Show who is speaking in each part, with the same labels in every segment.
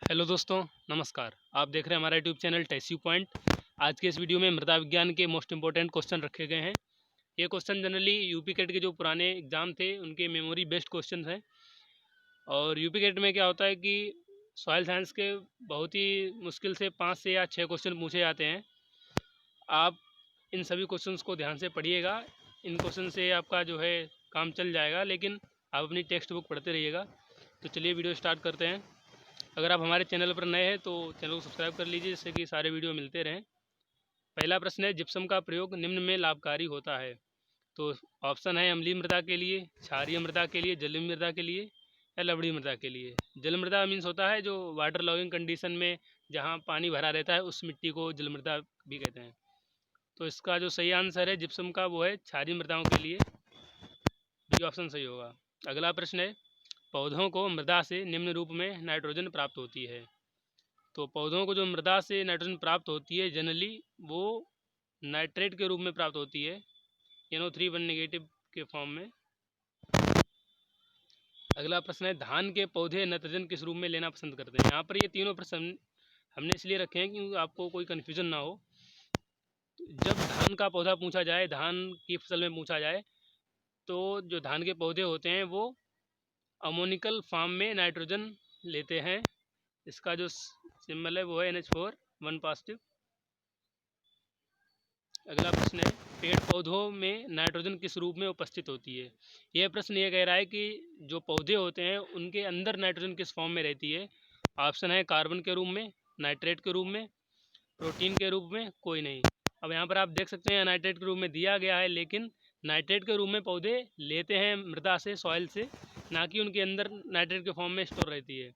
Speaker 1: Hello दोस्तों, नमस्कार। आप देख रहे हैं हमारा यूट्यूब चैनल टेस्यू पॉइंट। आज के इस वीडियो में मृदा विज्ञान के मोस्ट इंपॉर्टेंट क्वेश्चन रखे गए हैं। ये क्वेश्चन जनरली यूपी कैट के जो पुराने एग्ज़ाम थे उनके मेमोरी बेस्ड क्वेश्चन हैं। और यूपी कैट में क्या होता है कि सॉइल साइंस के बहुत ही मुश्किल से 5 से या 6 क्वेश्चन पूछे जाते हैं। आप इन सभी क्वेश्चंस को ध्यान से पढ़िएगा। इन क्वेश्चन से आपका जो है काम चल जाएगा, लेकिन आप अपनी टेक्स्ट बुक पढ़ते रहिएगा। तो चलिए वीडियो स्टार्ट करते हैं। अगर आप हमारे चैनल पर नए हैं तो चैनल को सब्सक्राइब कर लीजिए, जिससे कि सारे वीडियो मिलते रहें। पहला प्रश्न है, जिप्सम का प्रयोग निम्न में लाभकारी होता है। तो ऑप्शन है अम्लीय मृदा के लिए, क्षारीय मृदा के लिए, जलीय मृदा के लिए या लवणीय मृदा के लिए। जल मृदा मीन्स होता है जो वाटर लॉगिंग कंडीशन में जहाँ पानी भरा रहता है उस मिट्टी को जल मृदा भी कहते हैं। तो इसका जो सही आंसर है जिप्सम का वो है क्षारीय मृदाओं के लिए, बी ऑप्शन सही होगा। अगला प्रश्न है, पौधों को मृदा से निम्न रूप में नाइट्रोजन प्राप्त होती है। तो पौधों को जो मृदा से नाइट्रोजन प्राप्त होती है जनरली वो नाइट्रेट के रूप में प्राप्त होती है, NO3 1 नेगेटिव के फॉर्म में। अगला प्रश्न है, धान के पौधे नाइट्रोजन किस रूप में लेना पसंद करते हैं। यहाँ पर ये तीनों प्रश्न हमने इसलिए रखे हैं कि आपको कोई कन्फ्यूजन ना हो। जब धान का पौधा पूछा जाए, धान की फसल में पूछा जाए, तो जो धान के पौधे होते हैं वो अमोनिकल फॉर्म में नाइट्रोजन लेते हैं। इसका जो सिंबल है वो है NH4 1 पॉजिटिव। अगला प्रश्न है, पेड़ पौधों में नाइट्रोजन किस रूप में उपस्थित होती है। यह प्रश्न ये कह रहा है कि जो पौधे होते हैं उनके अंदर नाइट्रोजन किस फॉर्म में रहती है। ऑप्शन है कार्बन के रूप में, नाइट्रेट के रूप में, प्रोटीन के रूप में, कोई नहीं। अब यहाँ पर आप देख सकते हैं नाइट्रेट के रूप में दिया गया है, लेकिन नाइट्रेट के रूप में पौधे लेते हैं मृदा से, सॉइल से, ना कि उनके अंदर नाइट्रेट के फॉर्म में स्टोर रहती है।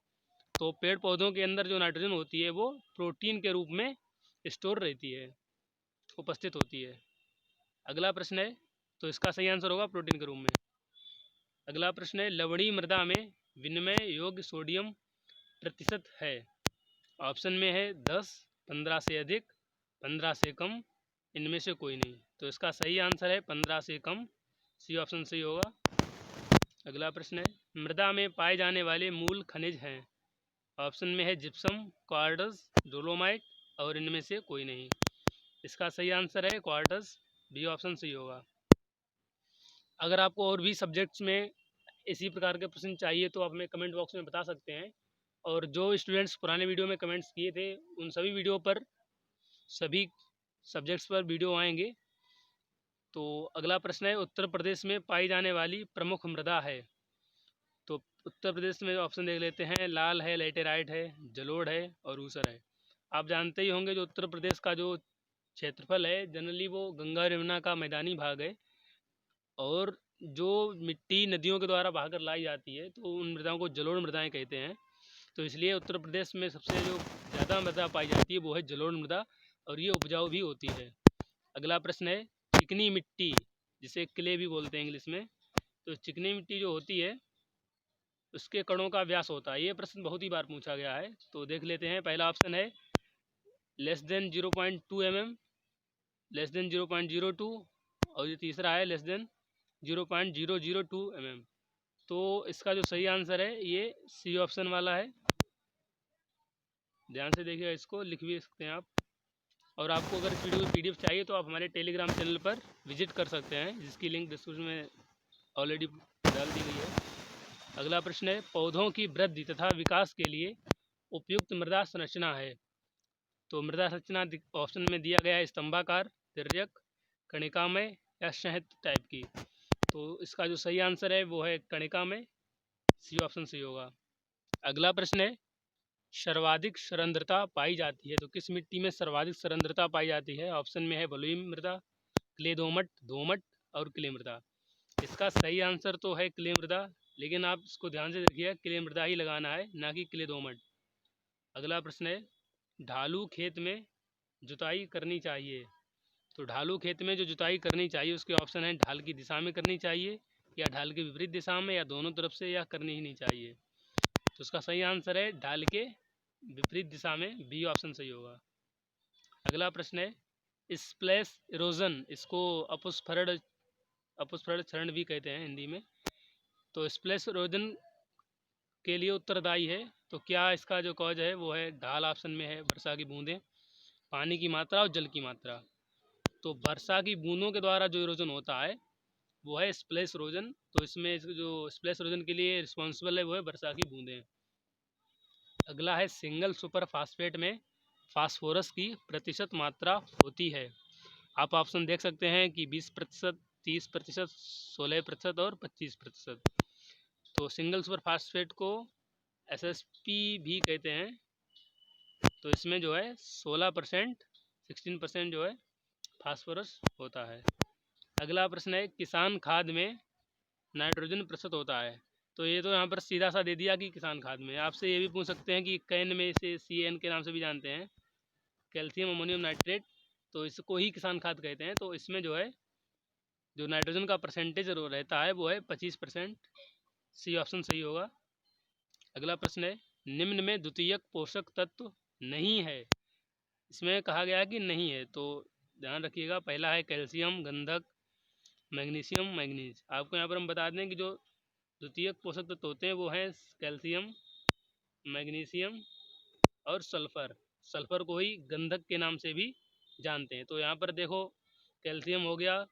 Speaker 1: तो पेड़ पौधों के अंदर जो नाइट्रोजन होती है वो प्रोटीन के रूप में स्टोर रहती है, उपस्थित होती है। अगला प्रश्न है, तो इसका सही आंसर होगा प्रोटीन के रूप में। अगला प्रश्न है, लवणीय मृदा में विनिमय योग्य सोडियम प्रतिशत है। ऑप्शन में है 10, 15 से अधिक, 15 से कम, इनमें से कोई नहीं। तो इसका सही आंसर है 15 से कम, सी ऑप्शन सही होगा। अगला प्रश्न है, मृदा में पाए जाने वाले मूल खनिज हैं। ऑप्शन में है जिप्सम, क्वार्ट्ज, डोलोमाइट और इनमें से कोई नहीं। इसका सही आंसर है क्वार्ट्ज, बी ऑप्शन सही होगा। अगर आपको और भी सब्जेक्ट्स में इसी प्रकार के प्रश्न चाहिए तो आप हमें कमेंट बॉक्स में बता सकते हैं। और जो स्टूडेंट्स पुराने वीडियो में कमेंट्स किए थे उन सभी वीडियो पर, सभी सब्जेक्ट्स पर वीडियो आएंगे। तो अगला प्रश्न है, उत्तर प्रदेश में पाई जाने वाली प्रमुख मृदा है। तो उत्तर प्रदेश में ऑप्शन देख लेते हैं, लाल है, लेटेराइट है, जलोढ़ है और ऊसर है। आप जानते ही होंगे जो उत्तर प्रदेश का जो क्षेत्रफल है जनरली वो गंगा और यमुना का मैदानी भाग है, और जो मिट्टी नदियों के द्वारा बहाकर लाई जाती है तो उन मृदाओं को जलोढ़ मृदाएं कहते हैं। तो इसलिए उत्तर प्रदेश में सबसे जो ज़्यादा मृदा पाई जाती है वो है जलोढ़ मृदा, और ये उपजाऊ भी होती है। अगला प्रश्न है, चिकनी मिट्टी जिसे क्ले भी बोलते हैं इंग्लिश में, तो चिकनी मिट्टी जो होती है उसके कणों का व्यास होता है। ये प्रश्न बहुत ही बार पूछा गया है, तो देख लेते हैं। पहला ऑप्शन है less than 0.2 mm, less than 0.02, और ये तीसरा है लेस देन 0.002 mm। तो इसका जो सही आंसर है ये सी ऑप्शन वाला है। ध्यान से देखिएगा, इसको लिख भी सकते हैं आप। और आपको अगर इस वीडियो की PDF चाहिए तो आप हमारे टेलीग्राम चैनल पर विजिट कर सकते हैं, जिसकी लिंक डिस्क्रिप्शन में ऑलरेडी डाल दी गई है। अगला प्रश्न है, पौधों की वृद्धि तथा विकास के लिए उपयुक्त मृदा संरचना है। तो मृदा संरचना ऑप्शन में दिया गया है स्तंभाकार, तिर्यक, कणिकामय या शहद टाइप की। तो इसका जो सही आंसर है वो है कणिकामय, सी ऑप्शन सही होगा। अगला प्रश्न है, सर्वाधिक सरंध्रता पाई जाती है। तो किस मिट्टी में सर्वाधिक सरंध्रता पाई जाती है। ऑप्शन में है बलुई मृदा, क्ले दोमट, दोमट और क्ले मृदा। इसका सही आंसर तो है क्ले मृदा, लेकिन आप इसको ध्यान से देखिए, क्ले मृदा ही लगाना है, ना कि क्ले दोमट। अगला प्रश्न है, ढालू खेत में जुताई करनी चाहिए। तो ढालू खेत में जो जुताई करनी चाहिए उसके ऑप्शन है ढाल की दिशा में करनी चाहिए, या ढाल के विपरीत दिशा में, या दोनों तरफ से, या करनी ही नहीं चाहिए। तो उसका सही आंसर है ढाल के विपरीत दिशा में, बी ऑप्शन सही होगा। अगला प्रश्न है, स्प्लैश इरोजन, इसको अपस्फरण क्षरण भी कहते हैं हिंदी में। तो स्प्लैश इरोजन के लिए उत्तरदायी है। तो क्या इसका जो कॉज है वो है ढाल, ऑप्शन में है वर्षा की बूंदें, पानी की मात्रा और जल की मात्रा। तो वर्षा की बूंदों के द्वारा जो इरोजन होता है वो है स्प्लैश इरोजन। तो इसमें जो स्प्लैश इरोजन के लिए रिस्पॉन्सिबल है वो है वर्षा की बूंदें। अगला है सिंगल सुपर फास्फेट में फास्फोरस की प्रतिशत मात्रा होती है। आप ऑप्शन देख सकते हैं कि 20%, 30%, 16% और 25%। तो सिंगल सुपर फास्फेट को SSP भी कहते हैं। तो इसमें जो है 16%, 16% जो है फास्फोरस होता है। अगला प्रश्न है किसान खाद में नाइट्रोजन प्रतिशत होता है। तो ये तो यहाँ पर सीधा सा दे दिया कि किसान खाद में। आपसे ये भी पूछ सकते हैं कि कैन में इसे CAN के नाम से भी जानते हैं, कैल्शियम अमोनियम नाइट्रेट, तो इसको ही किसान खाद कहते हैं। तो इसमें जो है जो नाइट्रोजन का परसेंटेज रहता है वो है 25%। सी ऑप्शन सही होगा। अगला प्रश्न है निम्न में द्वितीयक पोषक तत्व नहीं है। इसमें कहा गया है कि नहीं है, तो ध्यान रखिएगा। पहला है कैल्शियम, गंधक, मैग्नीशियम, मैग्नीज। आपको यहाँ पर हम बता दें कि जो द्वितीयक पोषक तत्व होते हैं वो हैं कैल्शियम, मैग्नीशियम और सल्फर। सल्फर को ही गंधक के नाम से भी जानते हैं। तो यहाँ पर देखो कैल्शियम हो गया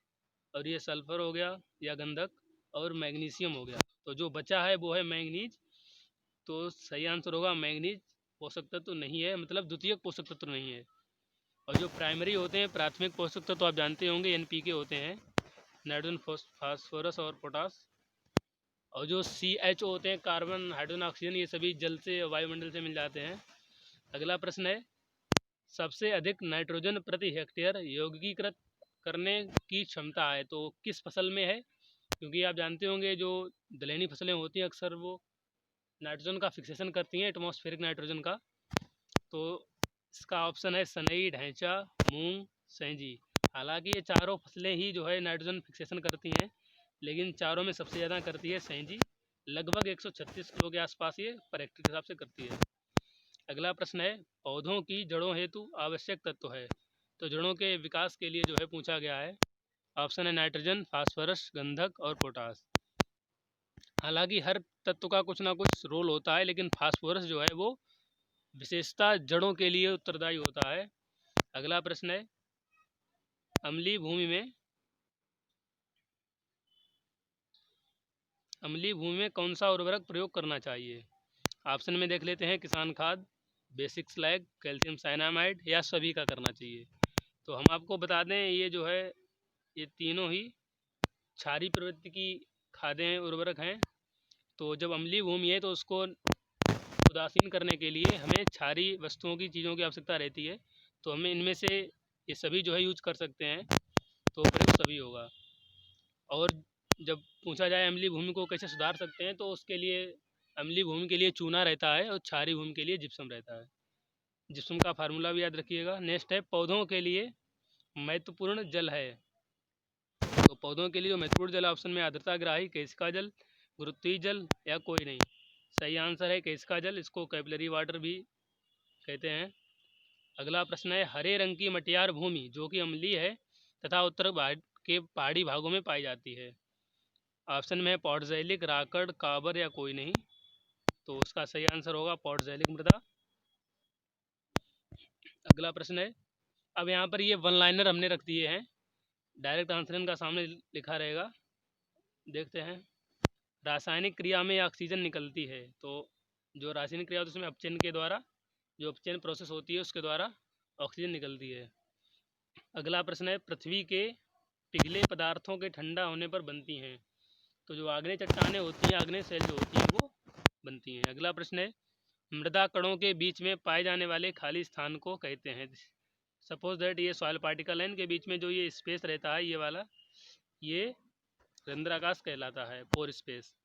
Speaker 1: और ये सल्फर हो गया या गंधक, और मैग्नीशियम हो गया। तो जो बचा है वो है मैंगनीज। तो सही आंसर होगा मैंगनीज पोषक तत्व नहीं है, मतलब द्वितीयक पोषक तत्व नहीं है। और जो प्राइमरी होते हैं प्राथमिक पोषक तत्व तो आप जानते होंगे NPK होते हैं, नाइट्रोजन, फास्फोरस और पोटास। और जो CHO होते हैं कार्बन, हाइड्रोजन, ऑक्सीजन, ये सभी जल से वायुमंडल से मिल जाते हैं। अगला प्रश्न है सबसे अधिक नाइट्रोजन प्रति हेक्टेयर यौगिकीकृत करने की क्षमता है तो किस फसल में है। क्योंकि आप जानते होंगे जो दलहनी फसलें होती हैं अक्सर वो नाइट्रोजन का फिक्सेशन करती हैं, एटमॉस्फेरिक नाइट्रोजन का। तो इसका ऑप्शन है सनई, ढैंचा, मूंग, सैंजी। हालांकि ये चारों फसलें ही जो है नाइट्रोजन फिक्सेशन करती हैं, लेकिन चारों में सबसे ज़्यादा करती है सैंजी। लगभग 136 किलो के आसपास ये पर हेक्टेयर के हिसाब से करती है। अगला प्रश्न है पौधों की जड़ों हेतु आवश्यक तत्व है। तो जड़ों के विकास के लिए जो है पूछा गया है। ऑप्शन है नाइट्रोजन, फास्फोरस, गंधक और पोटास। हालांकि हर तत्व का कुछ ना कुछ रोल होता है, लेकिन फास्फोरस जो है वो विशेषता जड़ों के लिए उत्तरदायी होता है। अगला प्रश्न है अम्लीय भूमि में कौन सा उर्वरक प्रयोग करना चाहिए। ऑप्शन में देख लेते हैं किसान खाद, बेसिक स्लैग, कैल्शियम साइनामाइड या सभी का करना चाहिए। तो हम आपको बता दें ये जो है ये तीनों ही क्षारीय प्रवृत्ति की खादें उर्वरक हैं। तो जब अम्लीय भूमि है तो उसको उदासीन करने के लिए हमें क्षारीय वस्तुओं की चीज़ों की आवश्यकता रहती है। तो हमें इनमें से ये सभी जो है यूज कर सकते हैं, तो प्रयोग सभी होगा। और जब पूछा जाए अम्लीय भूमि को कैसे सुधार सकते हैं तो उसके लिए अम्लीय भूमि के लिए चूना रहता है और क्षारीय भूमि के लिए जिप्सम रहता है। जिप्सम का फार्मूला भी याद रखिएगा। नेक्स्ट है पौधों के लिए महत्वपूर्ण जल है। तो पौधों के लिए जो महत्वपूर्ण जल ऑप्शन में आर्द्रता ग्राही, केशिका जल, गुरुत्वीय जल या कोई नहीं। सही आंसर है केशिका जल, इसको कैपिलरी वाटर भी कहते हैं। अगला प्रश्न है हरे रंग की मटियार भूमि जो कि अम्लीय है तथा उत्तर के पहाड़ी भागों में पाई जाती है। ऑप्शन में है पॉटज़ैलिक, राकड़, काबर या कोई नहीं। तो उसका सही आंसर होगा पॉटज़ैलिक मृदा। अगला प्रश्न है अब यहाँ पर ये वन लाइनर हमने रख दिए हैं, डायरेक्ट आंसर इनका सामने लिखा रहेगा। देखते हैं रासायनिक क्रिया में ऑक्सीजन निकलती है। तो जो रासायनिक क्रिया होती है उसमें अपचयन के द्वारा, जो अपचयन प्रोसेस होती है उसके द्वारा ऑक्सीजन निकलती है। अगला प्रश्न है पृथ्वी के पिघले पदार्थों के ठंडा होने पर बनती हैं। तो जो आग्नेय चट्टानें होती हैं, आग्नेय शैल जो होती हैं वो बनती हैं। अगला प्रश्न है मृदा कणों के बीच में पाए जाने वाले खाली स्थान को कहते हैं। सपोज दैट ये सॉइल पार्टिकल है, इनके बीच में जो ये स्पेस रहता है ये वाला, ये रंध्राकाश कहलाता है, पोर स्पेस।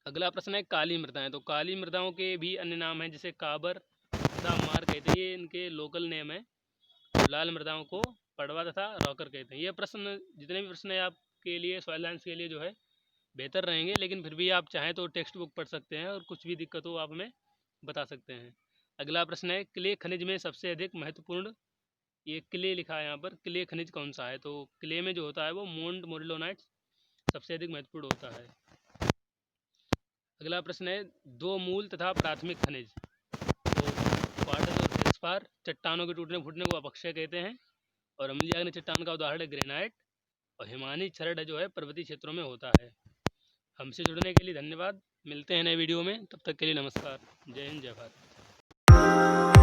Speaker 1: अगला प्रश्न है काली मृदाएं। तो काली मृदाओं के भी अन्य नाम हैं, जैसे काबर तथा मार कहते हैं, ये इनके लोकल नेम है। लाल मृदाओं को पड़वा तथा रॉकर कहते हैं। ये प्रश्न जितने भी प्रश्न है आपके लिए सॉइल साइंस के लिए जो है बेहतर रहेंगे, लेकिन फिर भी आप चाहें तो टेक्स्ट बुक पढ़ सकते हैं और कुछ भी दिक्कत हो आप हमें बता सकते हैं। अगला प्रश्न है क्ले खनिज में सबसे अधिक महत्वपूर्ण, ये क्ले लिखा है यहाँ पर, क्ले खनिज कौन सा है। तो क्ले में जो होता है वो मोन्ड मोरिलोनाइट सबसे अधिक महत्वपूर्ण होता है। अगला प्रश्न है, दो मूल तथा प्राथमिक खनिज। तो क्वार्ट्ज और फेल्सपार चट्टानों के टूटने फूटने को अपक्षय कहते हैं, और अम्लीय चट्टान का उदाहरण है ग्रेनाइट, और हिमानी क्षरण जो है पर्वतीय क्षेत्रों में होता है। हमसे जुड़ने के लिए धन्यवाद। मिलते हैं नए वीडियो में, तब तक के लिए नमस्कार। जय हिंद, जय भारत।